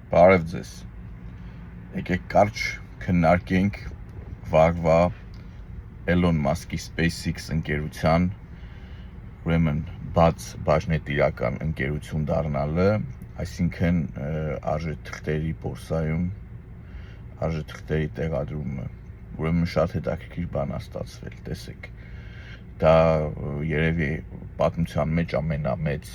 Բարև ձեզ, եկեք կարճ քննարկենք վաղվա Elon Musk-ի SpaceX ընկերության ուրեմն բաց բաժնետիրական ընկերություն դառնալը, այսինքն արժեթղթերի բորսայում արժեթղթերի տեղադրումը, ուրեմն շատ հետաքրքիր բան է ստացվել, տեսեք, դա երևի պատմության մեջ ամենամեծ,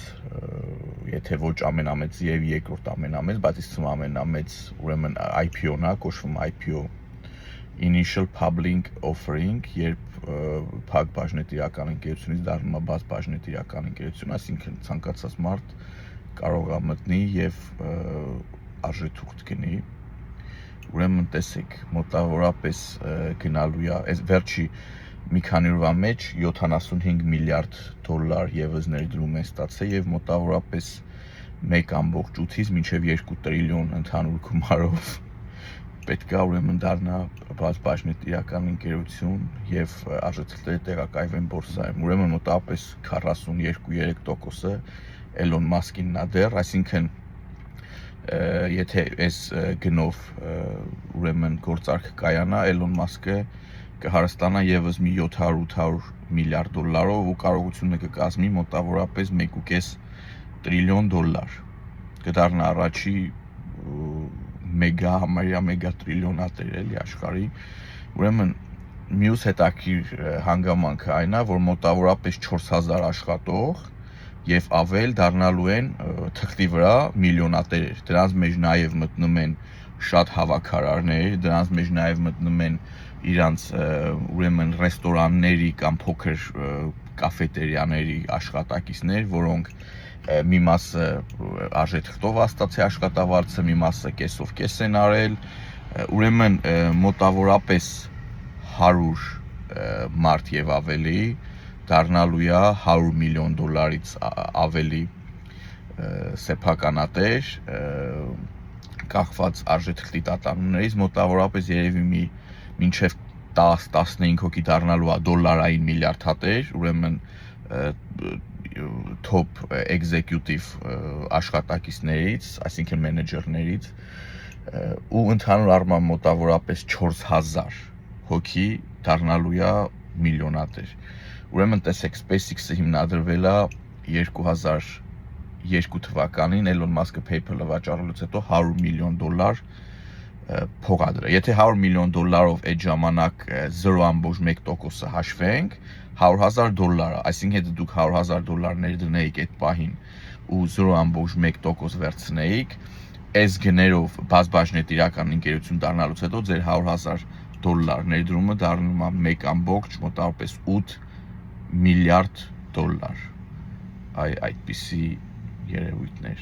եթե ոչ ամենամեծ եւ երկրորդ ամենամեծ, բայց իսկ ամենամեծ ուրեմն IPO-ն է, կոչվում IPO Initial Public Offering, երբ փակ բաժնետիրական ընկերությունից դառնում է բաց բաժնետիրական ընկերություն, այսինքն ցանկացած մարդ կարող է մտնի եւ արժեթուղթ գնի, ուրեմն տեսեք, մոտավորապես գնալու է, այս վերջի մի քանի օրվա մեջ 75 միլիարդ դոլար եւս ներդրում են ստացել եւ մոտավորապես 1.8-ից մինչեւ 2 տրիլիոն ընդհանուր գումարով պետք է ուրեմն դառնա բաց բաժնետիրական ընկերություն եւ արժեթղթերը տեղակայվեն բորսայում, ուրեմն մոտավորապես 42-3%-ը Elon Musk-ինն է դեռ, այսինքն եթե այս գնով ուրեմն գործարքը կայանա, Elon Musk-ը կհարստանա եւս մի 700-800 միլիարդ դոլարով ու կարողությունը կկազմի մոտավորապես 1.5 տրիլիոն դոլար, կդառնա առաջի մեգա տրիլիոնատեր էլի աշխարհի, ուրեմն մյուս հետաքրքիր հանգամանքը այն է, որ մոտավորապես 4000 աշխատող եւ ավել դառնալու են թղթի վրա միլիոնատերեր, դրանց մեջ նաեւ մտնում են շատ հավաքարարներ, դրանց մեջ նաեւ մտնում են իրանց ուրեմն ռեստորանների կամ փոքր կաֆետերիաների աշխատակիցներ, որոնք մի մասը արժեթղթով ստացել աշխատավարձը, մի մասը կեսով կես են արել, ուրեմն մոտավորապես 100 մարդ եւ ավելի դառնալու է 100 միլիոն դոլարից ավելի սեփականատեր, կախված արժեթղթի տատանումներից, մոտավորապես երևի մինչև 10-15 հոգի դառնալու է դոլարային միլիարդատեր, ուրեմն top executive աշխատակիցներից, այսինքն մենեջերներից, ու ընդհանուր առմամբ մոտավորապես 4000 հոգի դառնալու է միլիոնատեր։ Ուրեմն տեսեք, SpaceX-ը հիմնադրվել է 2002 թվականին, Elon Musk-ը PayPal-ը վաճառելուց հետո 100 միլիոն դոլար փողադրը։ Եթե 100 միլիոն դոլարով այդ ժամանակ 0.1%-ը հաշվենք, 100,000 դոլար, այսինքն եթե դուք 100,000 դոլար ներդնեիք այդ պահին ու 0.1% վերցնեիք, այս գներով բաց բաժնետիրական ընկերություն դառնալուց հետո ձեր 100,000 դոլար ներդրումը դառնում է 1.8 միլիարդ դոլար։ Այդպիսի երևույթներ։